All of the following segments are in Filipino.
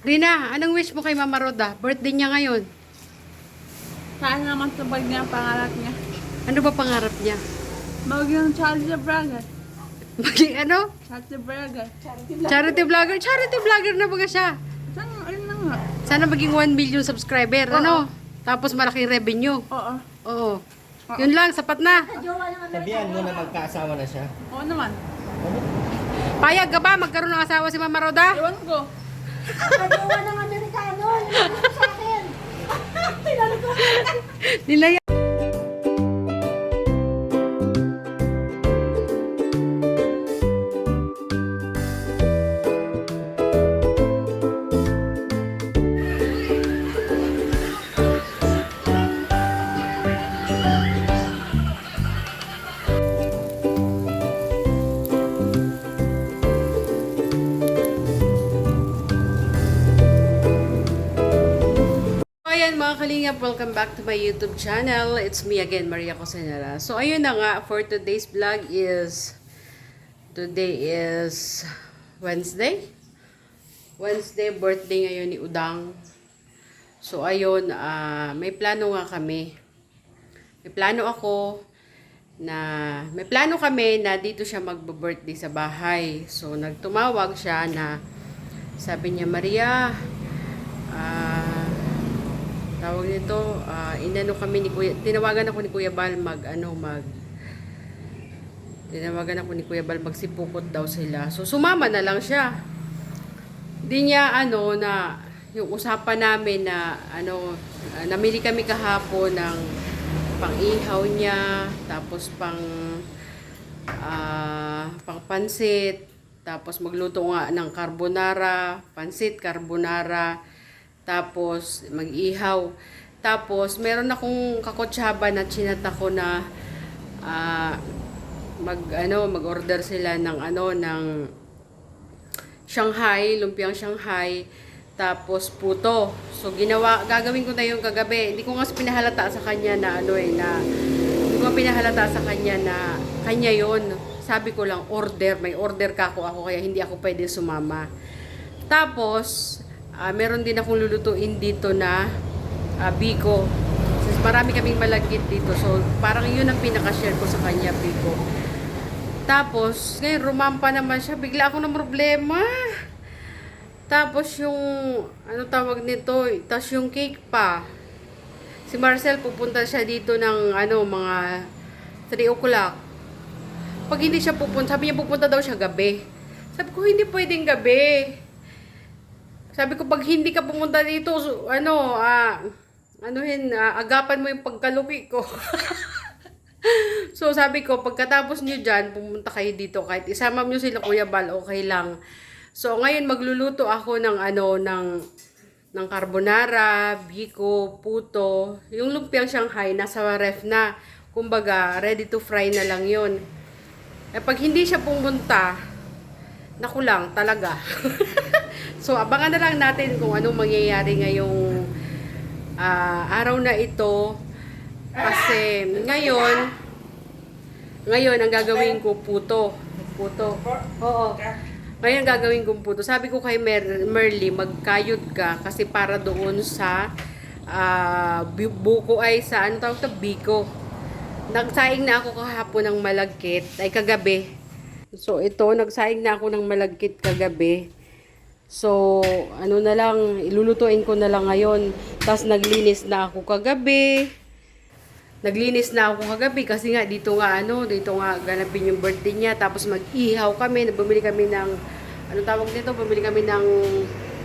Rina, anong wish mo kay Mama Roda? Birthday niya ngayon. Saan naman tubag niya ang pangarap niya? Ano ba pangarap niya? Maging charity vlogger. Maging ano? Charity vlogger. Charity vlogger. Charity vlogger na ba siya? Saan? Ayun na nga. Sana maging 1 million subscriber. Oo. Ano? Tapos malaking revenue. Oo. Oo. Yun lang, sapat na. Sabihan mo na magkaasawa na siya. Oo naman. Payag ka ba magkaroon ng asawa si Mama Roda? Ewan ko. Pagawa ng Amerikano, nilalo sa akin. Nilalo ko. Nilaya. Ayan mga kalingap, welcome back to my YouTube channel. It's me again, Maria Cosenera. So ayun na nga, for today's vlog is, today is Wednesday. Wednesday, birthday ngayon ni Udang. So ayun, may plano nga kami. May plano kami na dito siya magbo-birthday sa bahay. So nagtumawag siya na, sabi niya, Maria, tawag nito, inano kami ni Kuya, tinawagan ako ni Kuya Bal magsipukot daw sila. So sumama na lang siya. Di niya na yung usapan namin na namili kami kahapon ng pang-ihaw niya, tapos pang pansit, tapos magluto nga ng carbonara, pansit, carbonara, tapos mag-ihaw. Tapos meron akong kakutsaba na chinata ko na mag-order sila ng ng Shanghai, lumpiang Shanghai, tapos puto. So gagawin ko na yung kagabi. Hindi ko nga pinahalata sa kanya na kanya yon. Sabi ko lang may order ako kaya hindi ako pwede sumama. Tapos meron din akong lulutuin dito na biko. Since marami kaming malagkit dito, so parang yun ang pinaka-share ko sa kanya, biko. Tapos, ngayon rumampa naman siya, bigla ako ng problema. Tapos yung, tawag nito, tapos yung cake pa. Si Marcel, pupunta siya dito ng, mga 3 o'clock. Pag hindi siya pupunta, sabi niya pupunta daw siya gabi. Sabi ko, hindi pwedeng gabi. Sabi ko, pag hindi ka pumunta dito, agapan mo yung pagkaluki ko. So, sabi ko, pagkatapos nyo dyan, pumunta kayo dito. Kahit isama nyo sila Kuya Bal, okay lang. So, ngayon magluluto ako ng carbonara, biko, puto. Yung lumpiang Shanghai, nasa ref na. Kumbaga, ready to fry na lang yun. Pag hindi siya pumunta, naku lang, talaga. So, abangan na lang natin kung anong mangyayari ngayong araw na ito. Kasi ngayon ang gagawin ko puto. Oo. Ngayon gagawin ko puto. Sabi ko kay Merly, magkayod ka kasi para doon sa buko ay sa biko. Nagsaing na ako kahapon ng malagkit, ay kagabi. So, ito, nagsaing na ako ng malagkit kagabi. So, na lang, ilulutuin ko na lang ngayon. Tapos, naglinis na ako kagabi kasi nga, dito nga ganapin yung birthday niya. Tapos, mag-ihaw kami. Bumili kami ng, bumili kami ng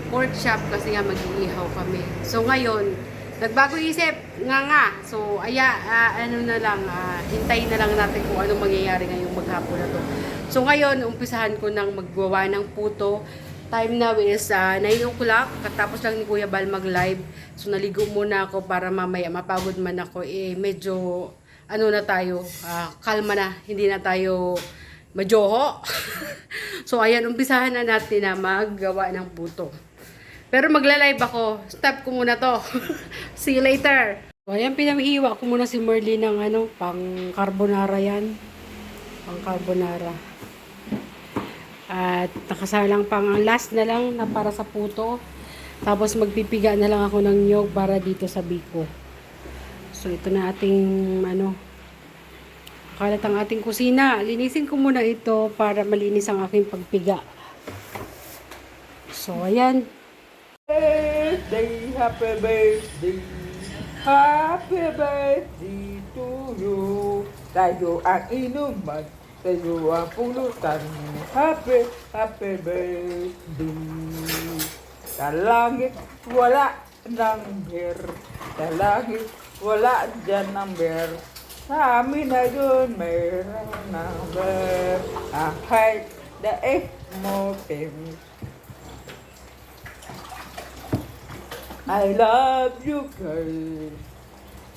pork chop kasi nga mag-ihaw kami. So, ngayon, nagbago isip, nga. So, hintayin na lang natin kung anong mangyayari ngayong maghapon na to. So, ngayon, umpisahan ko ng maggawa ng puto. Time now is 9 o'clock. Katapos lang ni Kuya Bal mag-live. So, naligo muna ako para mamaya mapagod man ako. Medyo, kalma na. Hindi na tayo majoho. So, ayan, umpisahan na natin na maggawa ng puto. Pero magla-live ako. Stop ko muna to. See you later. So, ayan, pinamihiwa ko muna si Merly ng pang carbonara yan. Pang carbonara. At nakasalang pang last na lang na para sa puto. Tapos magpipiga na lang ako ng niyog para dito sa biko. So ito na ating kalat ang ating kusina. Linisin ko muna ito para malinis ang aking pagpiga. So ayan. Happy birthday to you. Tayo ang inuman, tayo ang pulutan. Happy birthday. Sa langit wala number, sa langit wala dyan number. Sa amin na yun mayroong number. Kahit daig mo temi. I love you, girl.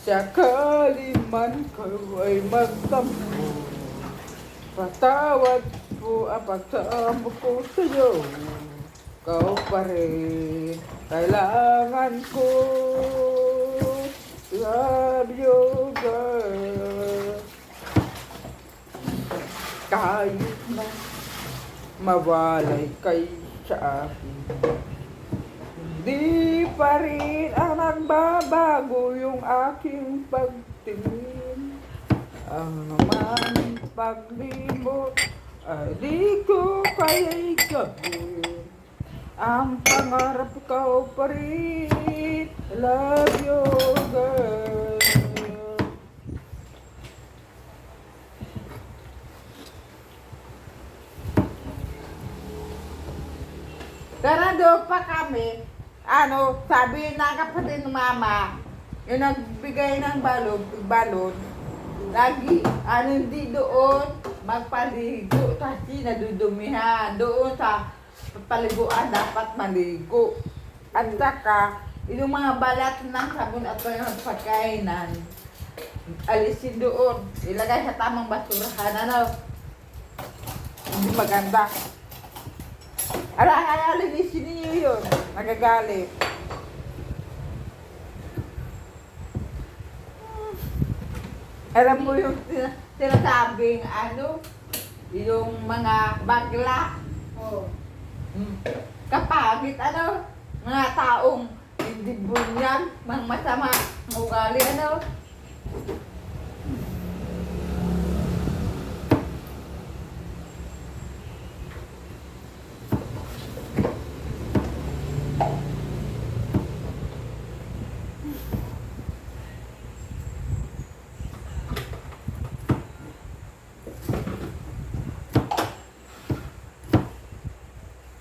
Sakali man kayo ay magtampo, patawad po ang pagsama ko sa'yo. Ikaw pa rin kailangan ko. Love you, girl. Kahit na mawalay kay sa akin, di pa rin ang nagbabago yung aking pagtingin. Ang naman paglimot ay di ko kaya'y gawin. Ang pangarap ko pa rin. Love you, girl. Karado pa kami. Sabi ng kapatid ng mama, yung nagbigay ng balon, lagi, hindi doon magpaligo kasi nadudumihan. Doon sa paliguan dapat maligo. At saka, yung mga balat ng sabon at yung pagkainan, alisin doon. Ilagay sa tamang basurahan. Hindi maganda. Linisin niyo yun. Nagagalit. Alam mo yung sinasabing yung mga bagla. Oh. Kapangit, mga taong hindi bunyan, mga masama, ugali,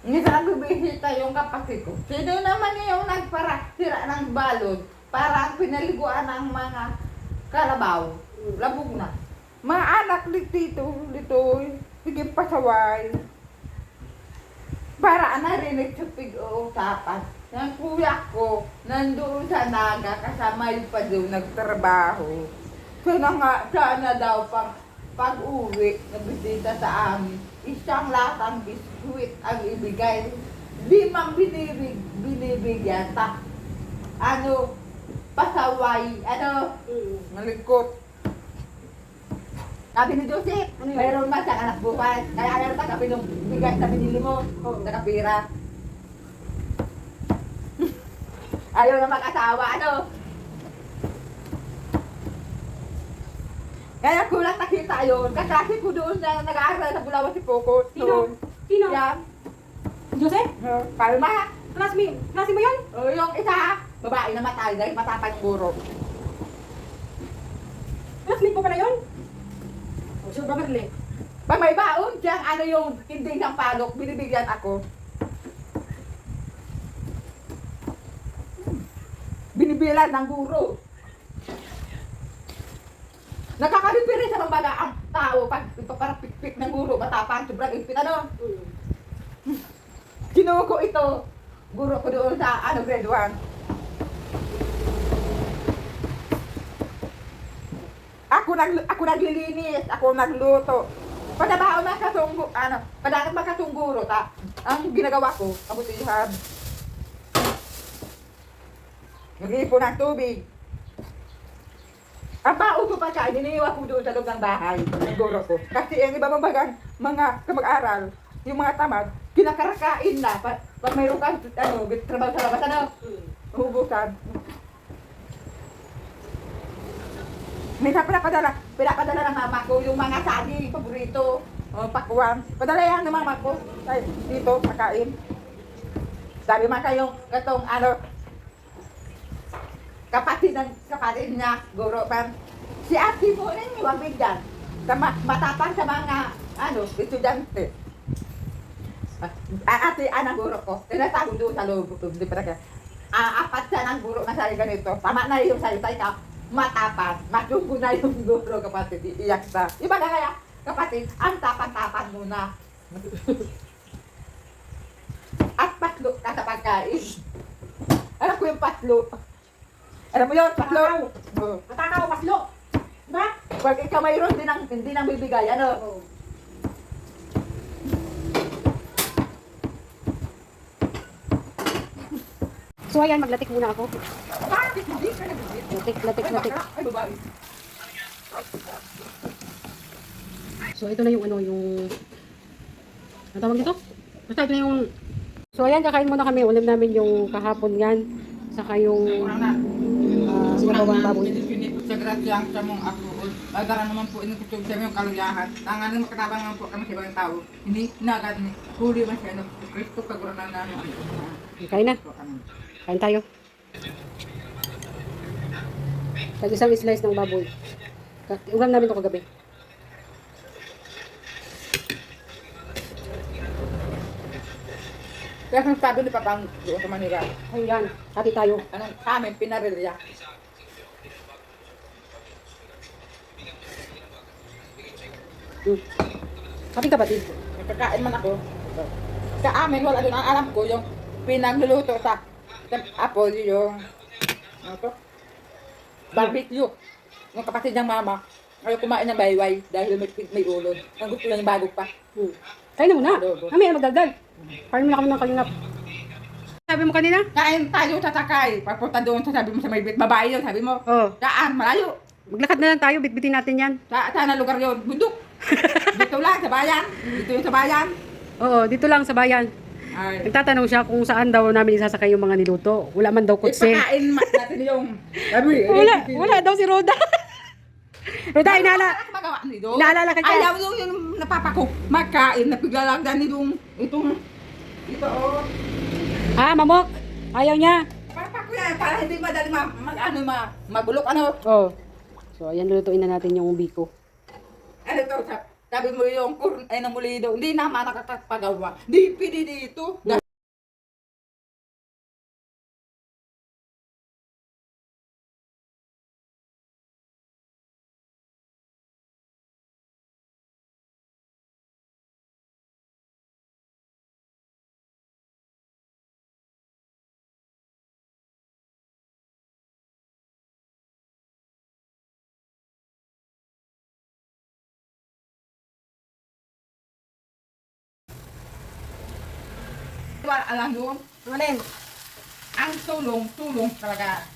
Minsan nagbibisita yung kapatid ko. Sino naman yung nagparasira ng balon para ang pinaliguan ng mga karabaw? Labog na. Mga anak dito, sige pasaway. Para narinig sa pig-uusapan. Yung kuya ko, nandoon sa Naga, kasama yung pa doon nagtrabaho. Sana daw pag-uwi, nabisita sa amin, isang latang biskuit ang ibigay. Di man binibigyan. Pasaway, malikot. Sabi ni Joseph, mayroon man siyang anak buhay. Kaya ayaw ka bigay sa binili mo, sa kapira. Ayaw na mag-asawa, Kaya kulang nakita yun. Kaklase ko doon na nag-aaral sa Bulawan si Poco. Sino? Yan. Joseph? Kalma. Klase mo yun? Yung isa, babae na matay dahil matapang ng guro. Classmate mo pala yun? Sobrang magaling. Pag may baon siyang yung hindi ng palok, binibigyan ako. Binibilan ng guro. Nakakabibiri sa mga ang tao pag parang pikpik ng guro, matapang, sobrang ipit, Kinuha ko ito. Guro ko doon sa grade 1. Ako naglilinis, ako nagluto. Padabaon padakat makatungguro, ang ginagawa ko, abutihab. Nag-iipon ng tubig. Ang baon ko pagkain, iniiwan ko doon sa loob ng bahay, ng guro ko. Kasi ang iba mga kamag-aral, yung mga tamad, kinakarakain na. Pag mayroon kang, trabaho sa labas, hubusan. Minsan pinapadala ng mama ko yung mga sagi, paborito, pakuwang. Padala yan ng mama ko. Ay, dito, makain. Sabi man kayong, kapatid niya, guro pan. Si ate mo rin, huwag bigyan. Matapang sa mga, estudyante. Ate, guro ko. Tinatawag doon sa loob. Di pa na apat siya ng guro na sabi ganito. Tama na yung salita ikaw. Matapang. Matunggo na yung guro, kapatid. Iiyak sa. Iba na kaya, kapatid, ang tapan-tapan muna. At patlo ka sa pagkain. Alam ko yung patlo. Alam mo yun, patlo. Matakaw, paslo. Diba? Pag ikaw mayroon, hindi nang bibigay. So ayan, maglatik muna ako. Bakit hindi ka nabibigay? Latik. Ay, babae. So ito na yung ang tawag dito? Basta ito na yung... So ayan, kakain muna kami. Ulam namin yung kahapon yan. Saka yung sinabawang baboy. Sa grasyang sa mong ako, agara naman po inututog sa yung kaluyahan. Tangan makatabang naman po kami sa ibang tao. Hindi nagad ni huli man siya ng Kristo kaguranan na Kain na. Kain tayo. Tag isang slice ng baboy. Ulam namin ito kagabi. Kaya kung sabi ni Papang doon sa Manila, Ayan, hati tayo. anong kami pinarilya. Kaping kapatid. Nagkakain man ako. Sa amin, wala doon. Ang alam ko, yung pinagluluto sa apo, yung barbecue. Yung kapatid ng mama, ayaw kumain ng bayway dahil may ulod. Ang gusto lang yung bago pa. Kain na muna. Mamaya magdagdag. Kain muna kami ng kalingap. Sabi mo kanina? Kain tayo sa sakay. Pagpunta doon sa sabi mo sa may bit. Babae yun, sabi mo. Oo. Saan? Malayo. Maglakad na lang tayo. Bitbitin natin yan. Saan na lugar yun? Bundok. Dito lang, sa bayan. Dito yung sa bayan. Oo, dito lang sa bayan. Ay. Nagtatanong siya kung saan daw namin isasakay yung mga niluto. Wala man daw kutse. Ipakain natin yung... Sabi, Wala daw si Roda. Roda, magawa nito. inaalala ka dyan. Ayaw yung napapako. Magkain, napiglalagdan nitong ito oh. Mamok. Ayaw niya. Papako yan, para hindi madali magulok Oo. So, ayan, lulutuin na natin yung biko. Ano to, sabi mo yung ay namulido, hindi naman nakakapagawa. Di pwede dito. Alam doon, Alin? ang tulong talaga.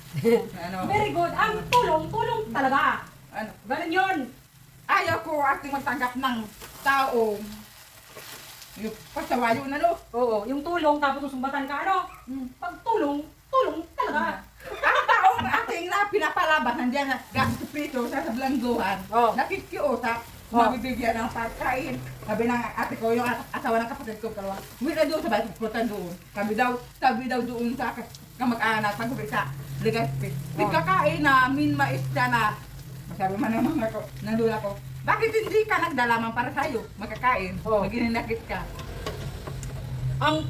Ano? Very good. Ang tulong talaga. Ano? Ganun yun. Ayaw ko ating magtanggap ng tao. Yung pasawayo na no. Oo, yung tulong tapos susumbatan ka, ano? Pag tulong talaga. Ang taong ating pinapalaban, nandiyan na gasto prito sa sablangguhan. Oh. Nakikiusap, mabibigyan ng pagkain. Sabi ng ate ko, yung asawa ng kapatid ko, kalawa, uwi na doon sa bahay, pupunta doon. Sabi daw doon sa kamag-anak, pag-uwi sa Legazpi. Nagkakain na, mais ka na. Sabi man ng mga ko, ng lula ko, bakit hindi ka nagdalaman para sa'yo? Magkakain, magininakit ka. Ang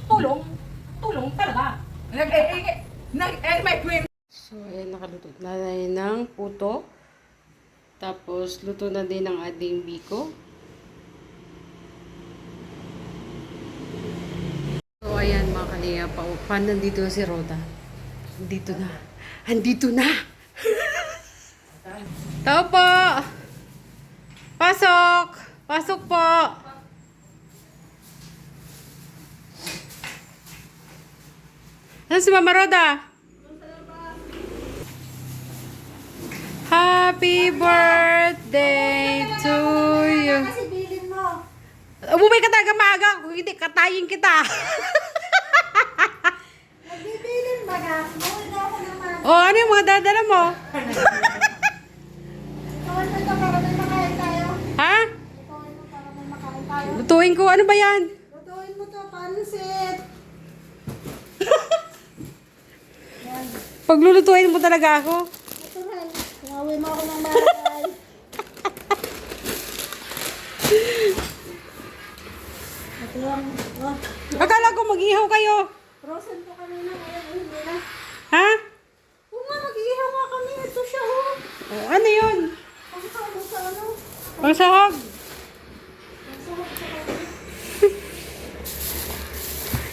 tulong talaga. May queen. So, ayan, nakaluto na rin ng puto. Tapos, luto na din ang ating biko. So, ayan mga kalinga pa. Paano nandito na si Roda? Andito na. Andito na! Tao po! Pasok! Pasok po! Saan si Mama Roda? Happy birthday to you! Kasi bilin mo. Umuwi ka talaga maaga. Kung hindi, katayin kita. Nagbibilin baga. Mawag na ako naman. O, ano yung mga dadala mo? Kawal mo ito para may makain tayo. Ha? Kawal mo para may makain tayo. Lutuin ko. Ano ba yan? Lutuin mo to, pansit. Yan. Paglulutuin mo talaga ako. Ito rin. Tinawin mo ako ng bahay. Ito lang. Oh, Akala ko mag-ihaw kayo. frozen to kanina. Ngayon, hindi na. Ha? Oo nga, mag-iihaw nga kami. Ito siya, oh. O, ano yun? Ang sabi sa ano? Pangsahog. Ang sarap sa kanina.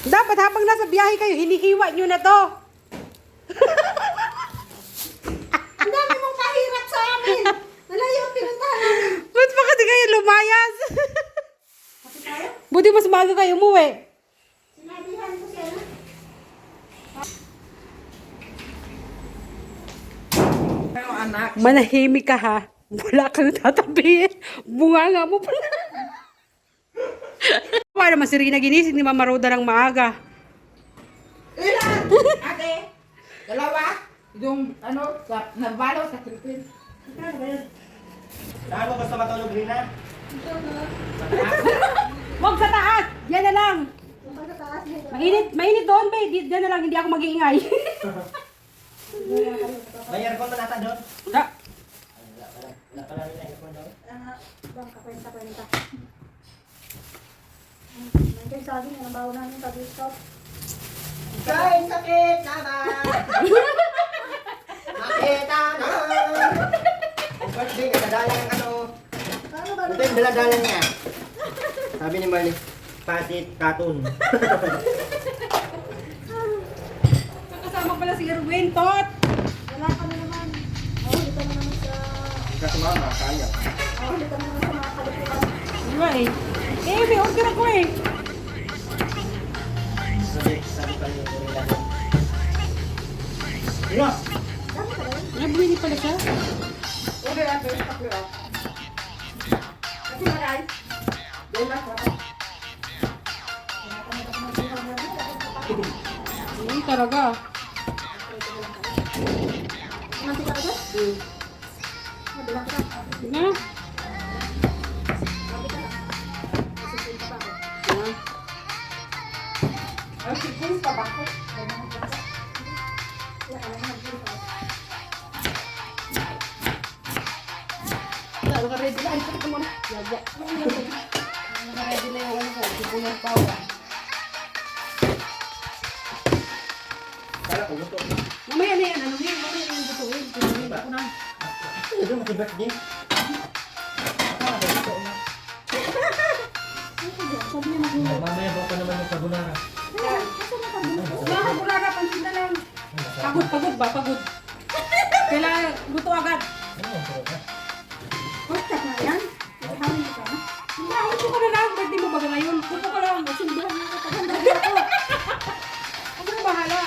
Dapat habang nasa biyahe kayo, hinihiwa nyo na to. Ang dami mong pahirap sa amin. Malayo ang pinuntahan namin. Ba't pa kasi kayo lumayas? Kasi tayo, Buti mas maaga kayo umuwi. sinabihan ko siya na. Ano anak? Manahimik ka ha. Wala kang tatabihin. Bunganga mo pala. Para naman si Rina ginising ni Mama Roda ng maaga. Ilan? Ate? Dalawa? Yung ano, nabalo sa Philippines. Saan mo gusto matulog, Rina? Huwag sa taas. Yan na lang. Yung pagkataas nito. Mainit doon, babe. Diyan na lang, hindi ako mag-iingay. May aircon man ata doon? Da. Wala pala rin aircon doon. Bang kakwenta-kwenta. Nandiyan sabi nga, nabawa namin sa discount. Kain sakit naman! Makita na! Ang birthday, nadadalang ang ano. Paano ba Ito yung daladalang niya. Sabi ni Marley, pasit, katun. Kasama pala si Erwin, Tot. Wala kami naman. Mahuli ka naman sa... Hindi ka sumama, kaya. Mahuli ka naman sa mga kaliputan. Diba eh? Eh, may order ako eh. Sabi pa yung Rina doon. Rina! Dami ka rin. Nabili pala siya. Okay, ate, pakli ako. Kasi maray. Doon na ako. Wala kami kasi mag-ihaw na rin. Talaga. Nanti ka agad? Mabilang ka. Na? Sabi ka lang. Masusunod pa ako. Na? Ang sipon pa ba ako? Wala ka lang mag-ihaw. Naka-ready na. Ay, pati ko muna. Yagya. Naka-ready na yung ano ko. Sipunan pa ako. Kala ko gusto. Mamaya na yan. Ano yun? Mamaya na yung butuin. Sipunan ko na. Ano doon, happy birthday? Sabi niya mag-ihaw. Mamaya ba pa naman yung carbonara? Kasi nakabulok. Mga burara, pansin na lang. Pagod, pagod ba? Pagod. Kailangan luto agad. Ano ang sarap na? Basta na yan. Ihawin ko ka na. Hindi, luto ka na lang. Birthday mo ba ngayon? Luto ka lang. Sindihan niya ako. Paganda ako. Ako na bahala.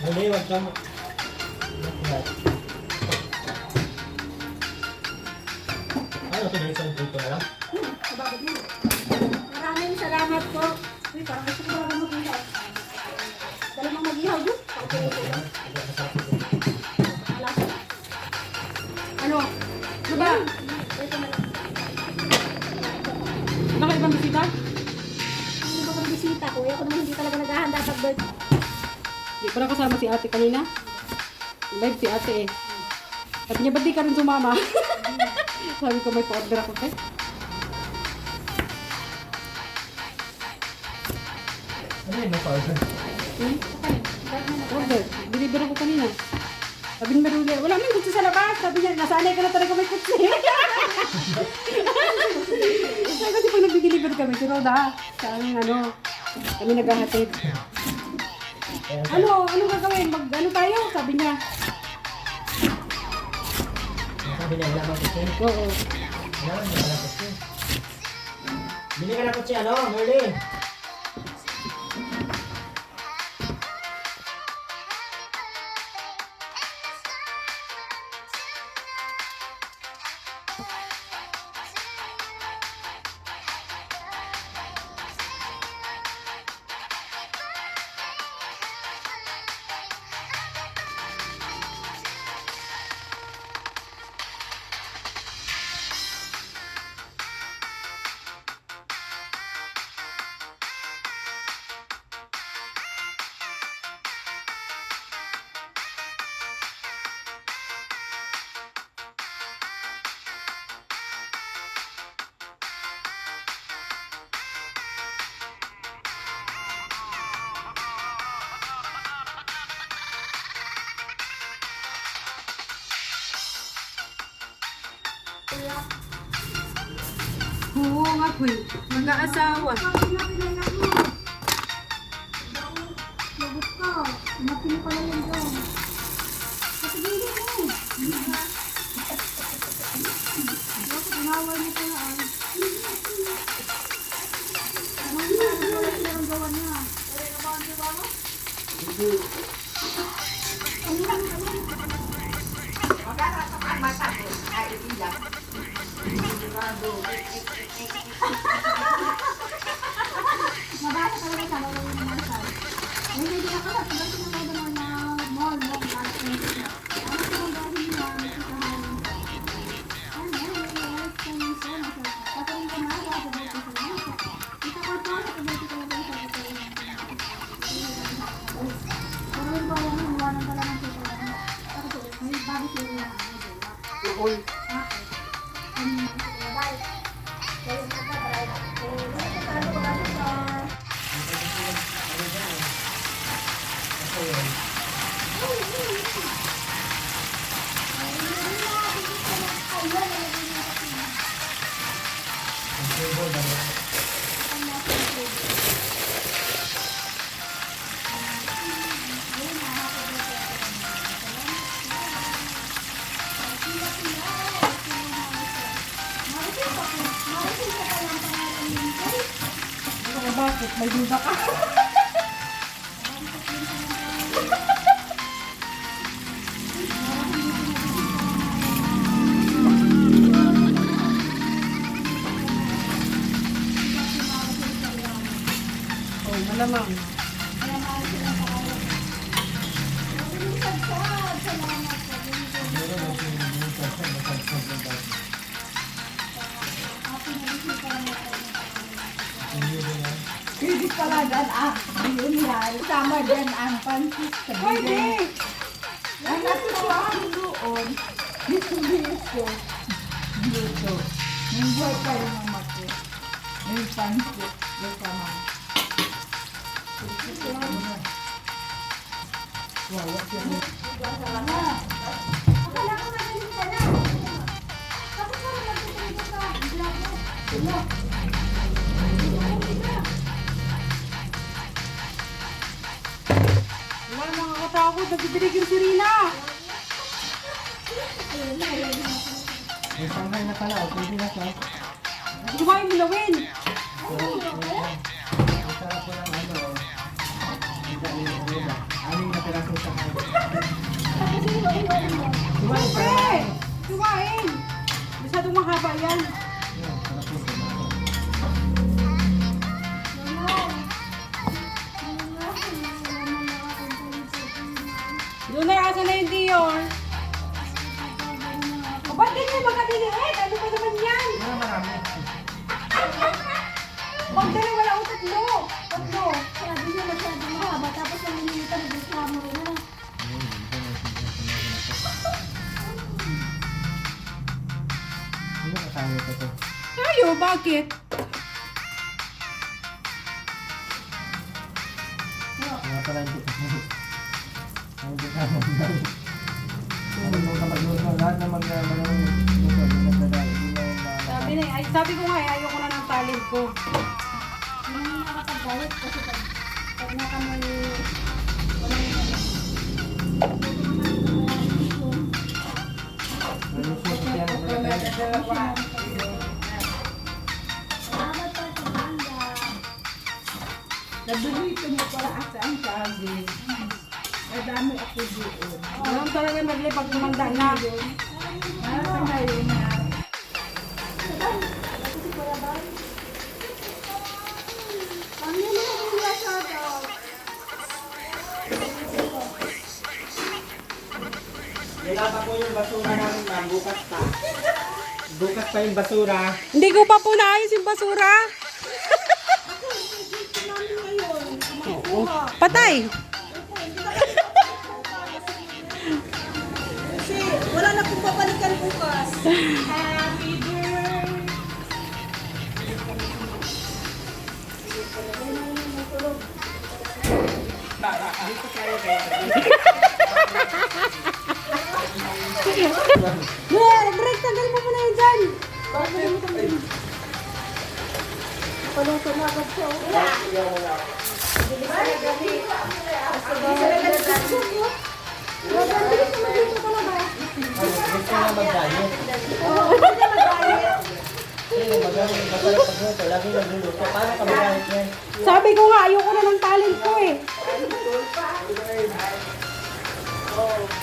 Muli, wag kang... Ano ito din isang dito na lang? Sabagod mo. Maraming salamat po. Uy, parang gusto ko talaga mag-ihaw. Dala mong mag-ihaw doon. Ano? Ano ba? Ito na lang. Baka ibang bisita? Ano ba kung bisita ko? Ako naman hindi talaga naghahanda sa birthday. Di ko na kasama si ate kanina. Live si ate eh. Sabi niya, ba't di ka rin sumama? Sabi ko, may pa-order ako kay. Ano yun, pa-order? Order. Deliver ako kanina. Sabi ni Maruli, wala man kutsi sa labas. Sabi niya, nasanay ka na talaga may kutsi. Sabi kasi pag nag-deliver kami, si Roda, sa aming ano, kami naghahatid. Ano gagawin? Ano tayo? Sabi niya. Sabi niya, wala bang kutsi? Oo. Wala bang kutsi? Bili ka na kutsi, ano, Merly? kuya. Oo nga po eh. Mag-aasawa. Bakit na pinayak mo? Lagot ka. Napili ko lang yun doon. Patigilin mo. Bakit inaway mo pala ah? Ano yung gawa niya? Mabasa talaga sa lalo yung mga sal. Hindi ka ka. Sabi ko na naman na mall. Ano ko ang gawin niya? All. Bakit? May duda ka? Oh, malamang. Pwede pala dyan yun yan. Sama dyan ang pansit sa bigay. Ang natutuhan doon, dito. Dito. Yung buhay pa rin ang mako. May pansit. May sama. Akala ko magaling ka na. Tapos parang nagtutulog ka. Bigla mo. Bigla. Wala mga katakot. Nagbibilig yung sirina. May sangkay na pala. Pwede na siya. Kumain mo na, Win. Ang sarap po ng ano. Aling na piraso sa kanya. Kumain pa Pre! Kumain! Masyadong mahaba yan. Yan, sarap po kumain. Doon na asa na yung Dior. O ba't ganyan magkadiliit? Ano ba naman yan? Ano marami? Pag dalawa lang o tatlo. Tatlo. Sabi niya masyadong mahaba. Tapos ang nilita na reklamo rin na. Ano kasama ko to? Ayo, bakit? Mga pala hindi ko. Hindi ka magdali. Ano mo kapag luto? Lahat na magdadala. Sabi ko nga, ayoko na ng talent ko. Hindi na nakapagalit kasi pag nakamoy walang salamat pa sa banda. Nabulito mo pala asa ang sabi. Madami ako doon. Alam talaga nagli pag tumanda na. Nasa ngayon na. Ang nila sa to. Nilapa ko yung basura namin ma'am. Bukas pa. Bukas pa yung basura. Hindi ko pa po naayos yung basura. Oo. Patay. Kasi wala na pong babalikan bukas. Yeah, break, tagal mo muna yun dyan. yan. Paluto na agad siya. Bilis naman dito talaga. Gusto na mag-diet. Lagi nagluluto. Paano ka mag-diet yan? Sabi ko nga, ayoko na ng talent ko eh.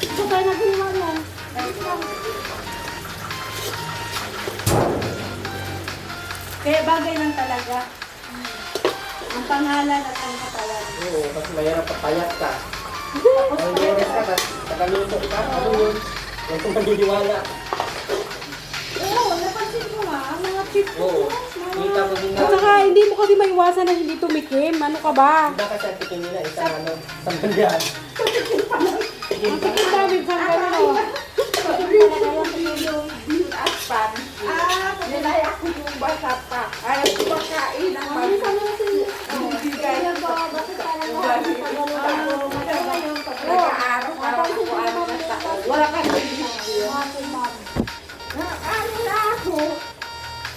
Ito tayo na ginawa mo. Kaya bagay lang talaga. Ang pangalan at ang katawan. Oo, mas mayroon papayat ka. Ang meron ka, tapos nakaluto ka. Ano yun? Huwag kong maniniwala. Oo, napansin ko nga, ang mga chip ko. Oo. Kita mo din na. At saka, hindi mo kasi maiwasan na hindi tumikim. Ano ka ba? Hindi kasi ang tikin nila, isang ano, isang bandihan. Ang tikim namin sa gano'n. At pan. Nilay ako yung basa pa. Ayaw ko makain ang magbibigay. Nag-aaraw-araw ako ano na tao. Wala ka na ano na ako.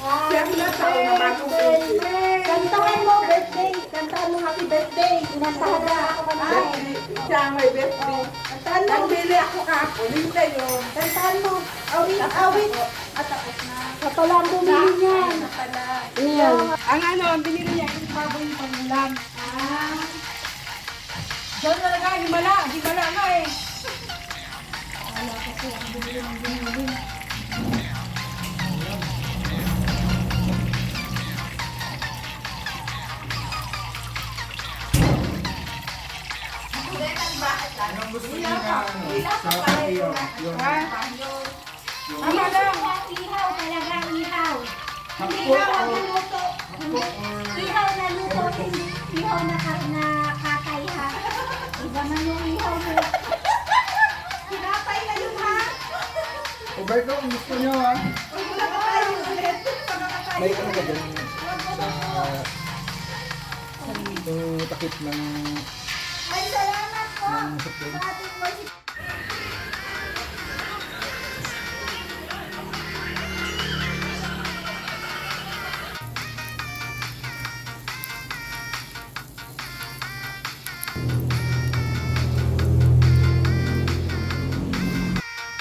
Siyang na tao na magubiti. Kantahan mo, birthday. Kantahan mo happy birthday. Kinantahan na ako kanina. Siya may birthday. Nagbili ako kako. Linda yun. Kantahan mo. Awit, awit. At tapos na. Sa pala ang bumili niyan. Ayan. Ang ano, ang binili niya, yung baboy yung pangulam. Diyan talaga, himala nga eh. Ama lang. Ihaw talaga, ihaw. Hindi ihaw ang luto. Ihaw na luto, hindi ihaw na kakay ha. Iba man yung ihaw mo. Kinapay na yun ha. Ubay ko, kung gusto nyo ha. May ano ka dyan? Yung takip ng Ay, salamat po. supply. Sa ating worship.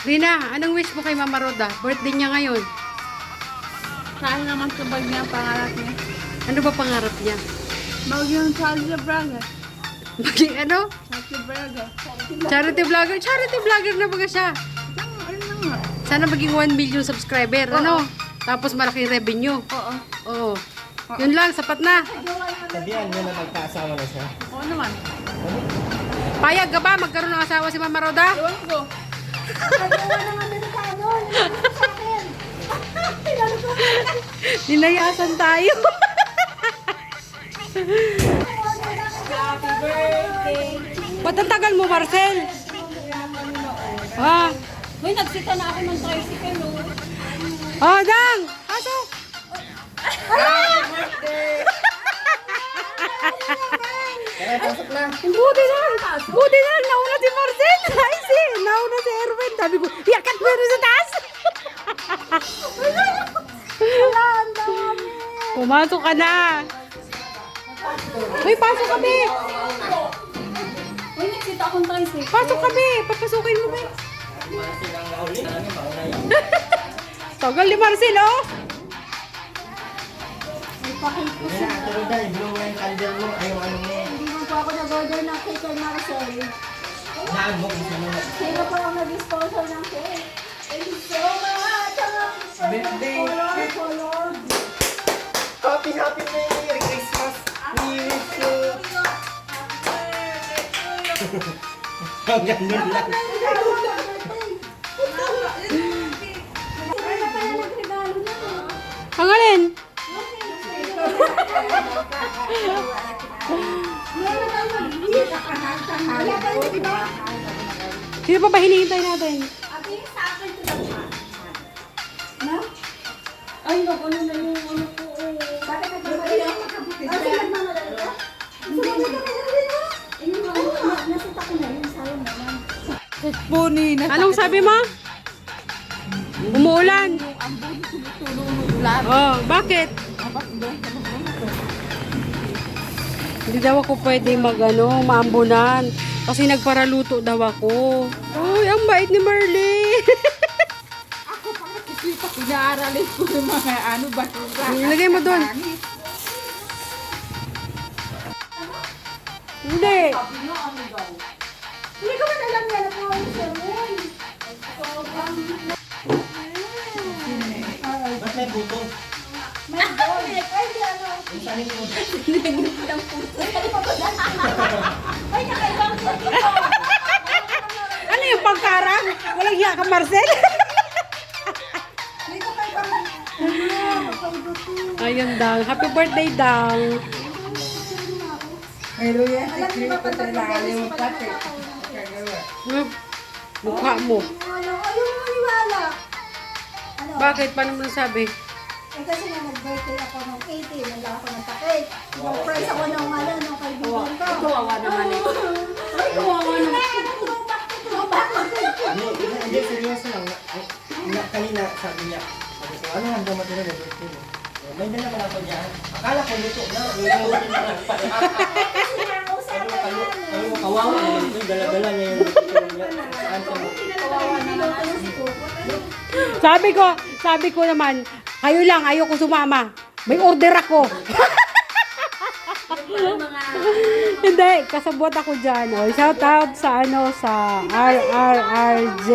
Rina, anong wish mo kay Mama Roda? Birthday niya ngayon. Saan naman sa bag niya ang pangarap niya? Ano ba pangarap niya? Magyong Charlie Braga. Maging ano? Charlie Braga. Charity vlogger. Charity vlogger na baga siya. Ano na nga? Sana maging 1 million subscriber. Ano? Tapos malaking revenue. Oo. Oo. Yun lang, sapat na. Sabihan nyo na magkaasawa na siya. Oo naman. Payag ka ba? Magkaroon ng asawa si Mama Roda? Ewan ko. Pagawa ng Amerikano. Sa akin. Nilayasan tayo. Happy birthday. Ba't ang tagal mo, Marcel? Ah. Uy, nagsita na ako ng tricycle, oh. Oh, Dang! Pasok! Kaya pasok na. Buti na! Buti na! Nauna si Marcel! Ay, nauna si Erwin. Sabi ko, yakat mo yun sa taas! Pumasok ka na! Uy, pasok kami! Uy, nagsita akong tricycle. Pasok kami! Papasukin mo ba? Silang nauli. Ano, mauna yan. Tagal ni Marcel, oh! Hindi na, tulog na. I-blow mo yung candle mo. Ay, yung ano mo. Hindi mo pa ako nag-order ng cake kay Marcel. Naan mo kung sino na. Sino pa ang nag-sponsor ng cake? Thank you so much! Birthday. Color. Happy Merry Christmas! We wish you. Ang ganun lang. Sino pa yung nagregalo na to? Ang alin? Meron tayo mag-gift. Wala tayo mag-gift. Sino pa ba hinihintay natin? Ate, sa akin to lang siya. No? Ay, naku, ano na yung ano ko eh. Bakit nagmamadali ako? Bakit nagmamadali ka? Hindi mo nagmamadali mo? Ayun nga, nasita ko na yun. Sayang naman. Puni na. Anong sabi mo? Umuulan. Ang buhay ko naluluglat. Oh, bakit? Dapat doon sa mga Hindi daw ako pwede maambunan. Kasi nagparaluto daw ako. Uy, ang bait ni Marley. Ako pa nakikita, inaaralin ko yung mga basura. Ilagay mo doon. Hindi. Hindi ko man alam yan na po yung sermon. Ba't may buto? May gold. Ay, di ano. Yung sanin mo. Ay, nakaibang po ito. Ano yung pagkarang? Walang hiya ka, Marcel. May kakaibang. Ayun, Dang. Happy birthday, Dang. Meron yan, Alam niyo ba sikreto pag sa lalim mo pati. nagpapagawa? Kagawa. Mukha mo. Ano? Ayaw mo maniwala. Ano? Bakit? Paano mo nasabi? Eh kasi nga nag-birthday ako ng 18, nagla ako ng pa-cake. Surprise ako ng nung kaibigan ko. Kawawa naman eh. Ay, kawawa naman. Hindi, seryoso lang. Kanina sabi niya, ano handa matira na birthday mo? May dala pala ako dyan. Akala ko luto na. Lulutin na nagpalak. Kasi nga, usapan Kayo namin. mo kawawa. Yung dala-dala niya yung luto niya. Saan sa mo? Kawawa naman. Sabi ko naman, kayo lang, ayoko sumama. May order ako. Hindi, kasabot ako dyan. Oh. Shout out sa sa RRRJ.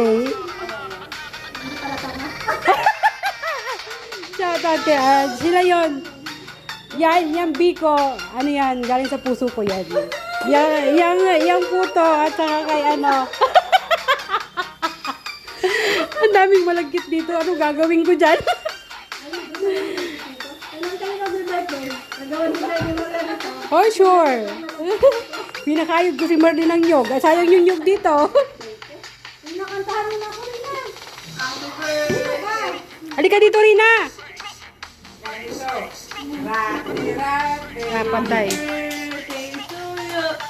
Shout out kay sila yon. Yan Biko, ano yan, galing sa puso ko yan. Yang puto at saka kay Ang daming malagkit dito. Ano gagawin ko dyan? Kailan tayo mag-birthday? Nagawin ko tayo ng ulan ito. Oh, sure. Pinakayog ko si Marley ng nyog. Sayang yung nyog dito. Nakantahan mo na ako rin na. Halika dito, Rina. Rati. Patay.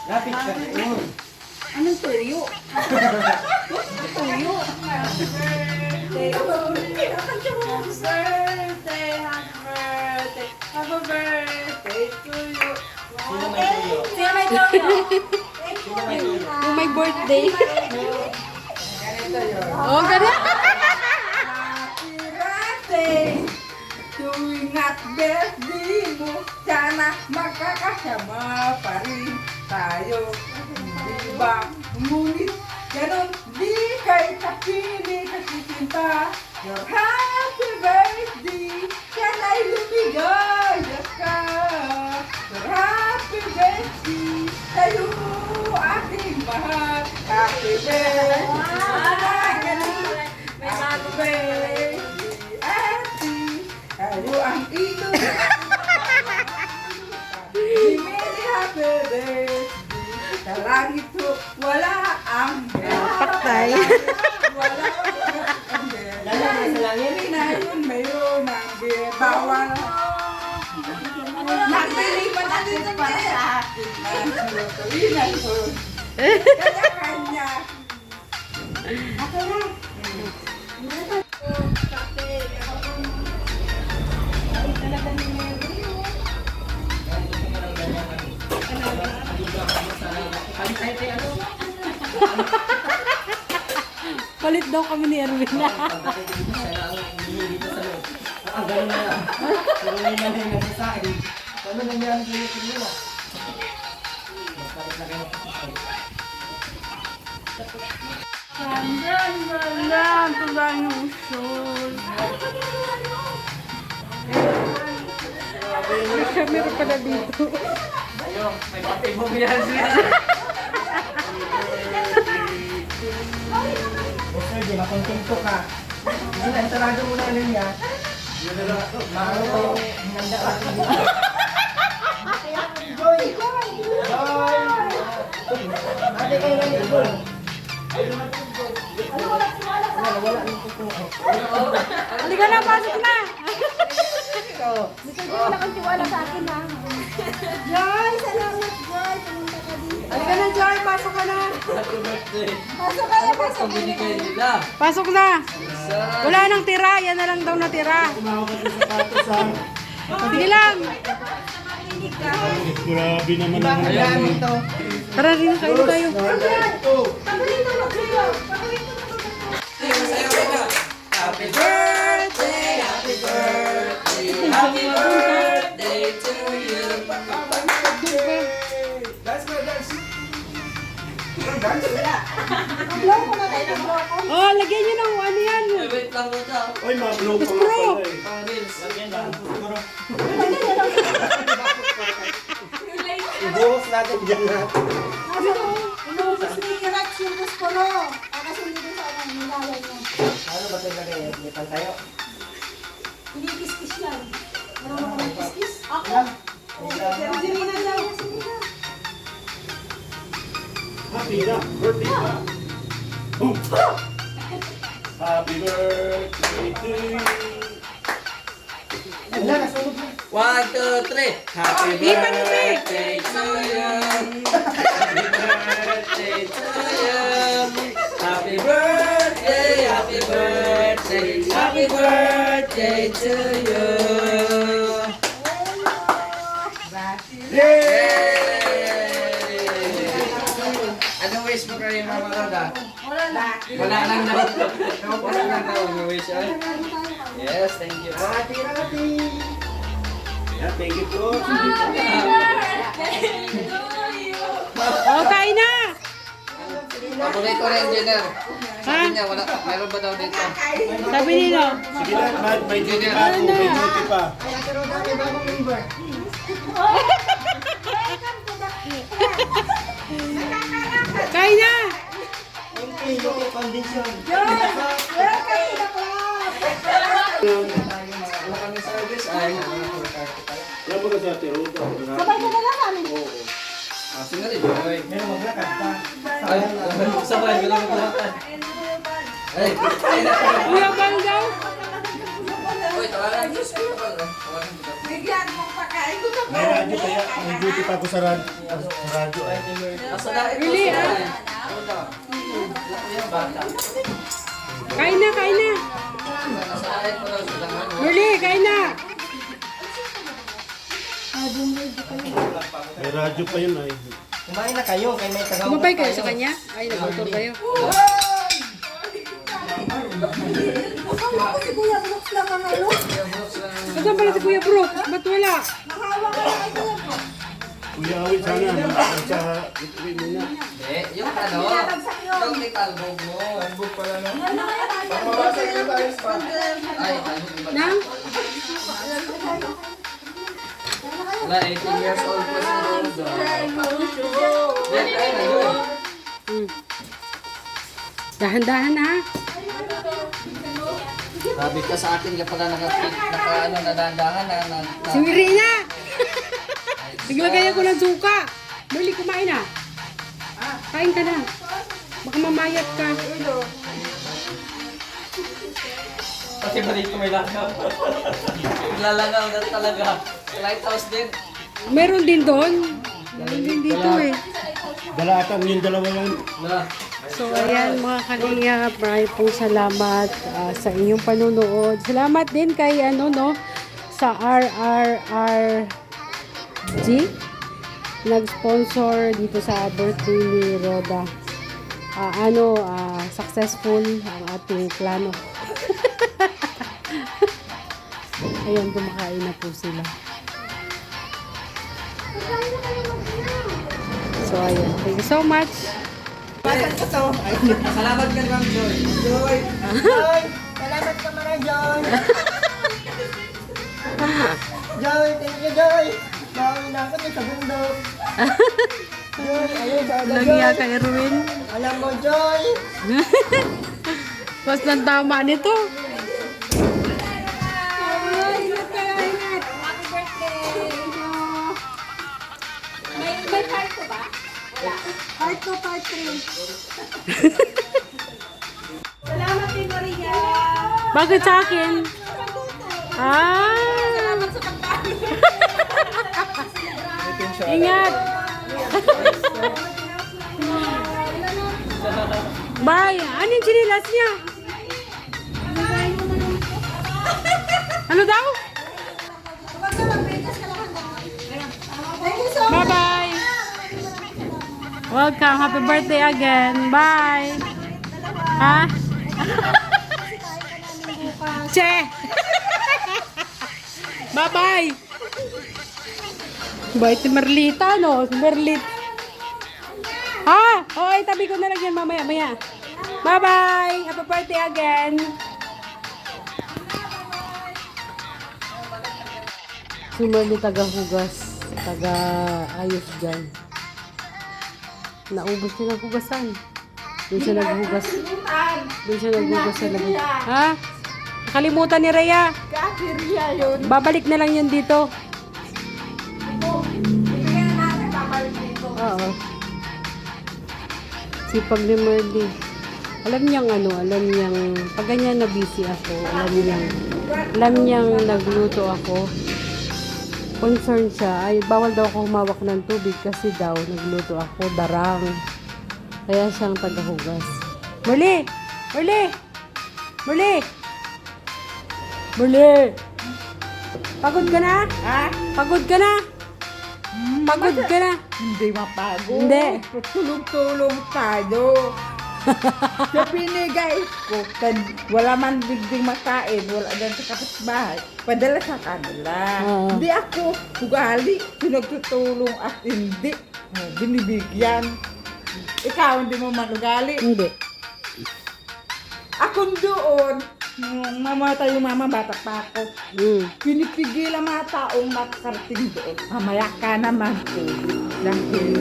Lapit ka. Yun. Anong tuyo? Tuyo. Sino may tuyo? Sino may tuyo? Sino may tuyo? Yung may birthday. Ganito yun. Oh, ganun. Happy birthday! Tuwing at birthday mo, sana magkakasama pa rin tayo. Di ba? Ngunit ganon, di kay kapili kasisinta. Your happy birthday, sana'y lumigaya ka. Your happy birthday, sa'yo aking mahal. Happy birthday! May bago birthday, Ate! Tayo ang ito. Many happy birthday. Sa langit ko, wala ang Patay. wala ang Lala na sa langit. Hindi na yun, mayroon ang bawal. Nagbili man natin para sa akin. Yun na yun. Kanya-kanya. Ako na. Palit daw kami ni Erwin na. Pagdating dito, siya lang ang hinihingi dito sa loob. Ang ganun na lang. Pero hindi na lang nagsasain. Ano nangyari sa iyo nila? Magpalit na kayo ng pasasay. Meron pala dito. Ayun, may patibong yan sila. Boss Erdi, makontento ka. Hindi na, entrado mo na alin niya. Maano pa yung hinanda natin dito. Joy! Joy! Ate kayo na yung Joy. Wala yung tutungo. Halika na, pasok na. Wala kang tiwala sa akin ha. Joy, salamat Joy. Pumunta ka dito. Halika na, Joy. Pasok ka na. Happy birthday. Pasok ka na, pasok. Binigay nila. Pasok na. Wala nang tira. Yan na lang daw natira. Sige lang. Grabe naman ang Ayan ito. Tara rin kayo tayo. Paborito mo sa'yo. Paborito mo sa'yo. Happy birthday, happy birthday, happy birthday to you. Dance mo, dance. Blow ko na tayo ng blow ko. Oh, lagyan nyo ng ano yan. Wait lang mo daw. Ay, ma-blow pa nga Bro. pala eh. Pang reels. Lagyan lang. Ibuhos natin dyan na. Inubos ni Rex yung gusporo. Kasi hindi ko sa anong nilalay niya. Ano ba ito lagay? Lipan tayo. Hindi kiskis yan. Marunong ka kiskis? Ako? Ilan? Pero si Rina daw. Si Rina. Happy na. Birthday pa. Boom. Happy birthday to you. Wala, nasunog na. 1, 2, 3. Happy birthday to you. Happy birthday to you. Happy birthday, happy birthday, happy birthday to you. Yay! Ano wish mo kay Mama Roda? Wala na. Wala lang daw. Wala lang daw. Ano wish ay? Yes, thank you. Rati, Rati. Yeah, thank you po. Oh, kain na. Paborito rin, Jenner. Sabi niya, wala, meron ba daw dito? Sabi nila. Sige na, Mad. May duty pa ako. May duty pa. Kain na. Welcome to the club. Wala kami service. Ay, Wala ba ka sa Teruda? Sabay ka na lang namin. sige rin. Meron maglakad pa. Ay, sabay, wala maglakad. Ay, Kuya Bang daw. Uy, tawagan niyo sa iyo. Tawagan mo daw. Bigyan mo pakain ko na. May radyo kaya. May duty pa ako sa radyo. Ay. Asa na ito? Really, sa- ah? Ano daw? Yung bata. Kain na, kain na. Nasa ayat mo daw sa laman. Merly, kain na. May radyo pa yun ay. Kumain na kayo, kay may tagaw. Kumapay kayo sa kanya? Ay, nag-motor kayo. Kasama ko si Kuya Brooks lang ang ano. Saan pala si Kuya Brooks? Ba't wala? Nakahawa ko na kay Kuya Brooks. Kuya Awit sana. Sa ituloy muna. Eh, yung ano? Yung may talbog mo. Talbog pala no? Ano kaya tayo? Ay, talbog iba. Nang? Wala, 18 years old pa si Rosa. Yan, ayun na yun. Hmm. Dahan-dahan ha. Sabi ka sa akin ka pala nadandahan na Si Irina! Naglagay ako ng suka. Merly, kumain na. Kain ka na. Baka mamayat ka. Kasi ba dito may langaw? Naglalangaw na talaga. Lighthouse din. Meron din doon. Meron din dito eh. Dalatan yung dalawa yun. Na. So ayan mga kalingap, maraming pong salamat sa inyong panunood. Salamat din kay ano no sa RRRG nag-sponsor dito sa birthday ni Roda. Successful ang ating plano. Ayan, kumakain na po sila. So ayan, thank you so much. Salamat ka Ma'am Joy. Joy! Joy! Salamat ka mga Joy! Joy! Thank you, Joy! Bawi na ako sa bundok. Joy! Ayun, sa aga, Lagi Joy! ka, Erwin. Alam mo, Joy! Mas nang tama nito. Ingat kayo, ingat. Happy birthday. May part ko ba? Wala. Part 2, part 3. Salamat din, Maria. Bakit sa akin? Ah! Salamat sa pagkain. Ingat! Ilan na? Bye! Ano yung chinilas niya? Ano daw? Bye-bye! Welcome! Happy birthday again! Bye! Ha? Che! Bye-bye! Bye, si Merlita, no? Si Merlit. Ha? Oo, tabi ko na lang yan mamaya-maya. Bye-bye! Happy birthday again! Si Merlit taga-hugas. Taga-ayos dyan. Naubos siya ng hugasan. Doon siya naghugas. Doon siya naghugas sa labas. Ha? Nakalimutan ni Rhea. Kasirya yun. Babalik na lang yan dito. Oo. Sipag ni Merly. Alam niyang pag ganyan na busy ako, alam niyang nagluto ako. Concern siya, ay bawal daw ako humawak ng tubig kasi daw nagluto ako, darang. Kaya siyang tagahugas. Merly! Merly! Merly! Merly! Pagod ka na? Ha? Pagod ka na? Pagod ka na? Hindi mapagod. Hindi. Tulong-tulong tayo. Sa pinigay ko, wala man digding makain, wala dyan sa kapitbahay, padala sa kanila. Oo. Hindi ako ugali, pinagtutulong at hindi binibigyan. Ikaw, hindi mo man ugali. Hindi. Ako doon, nung mamatay yung mama, bata pa ako, pinipigil ang mga taong nakakarating doon. Mamaya ka naman po. Dahil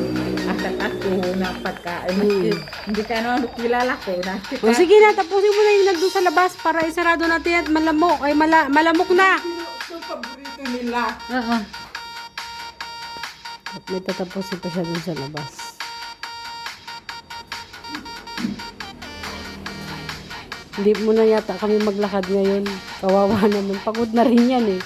atat ako ng pagkain. Hindi ka naman kilala ko. O sige na, tapusin mo na yung nandun sa labas para isarado natin at malamok. Ay, malamok na. Ito ang paborito nila. Oo. At may tatapusin pa siya dun sa labas. Hindi mo na yata kami maglakad ngayon. Kawawa naman. Pagod na rin yan eh.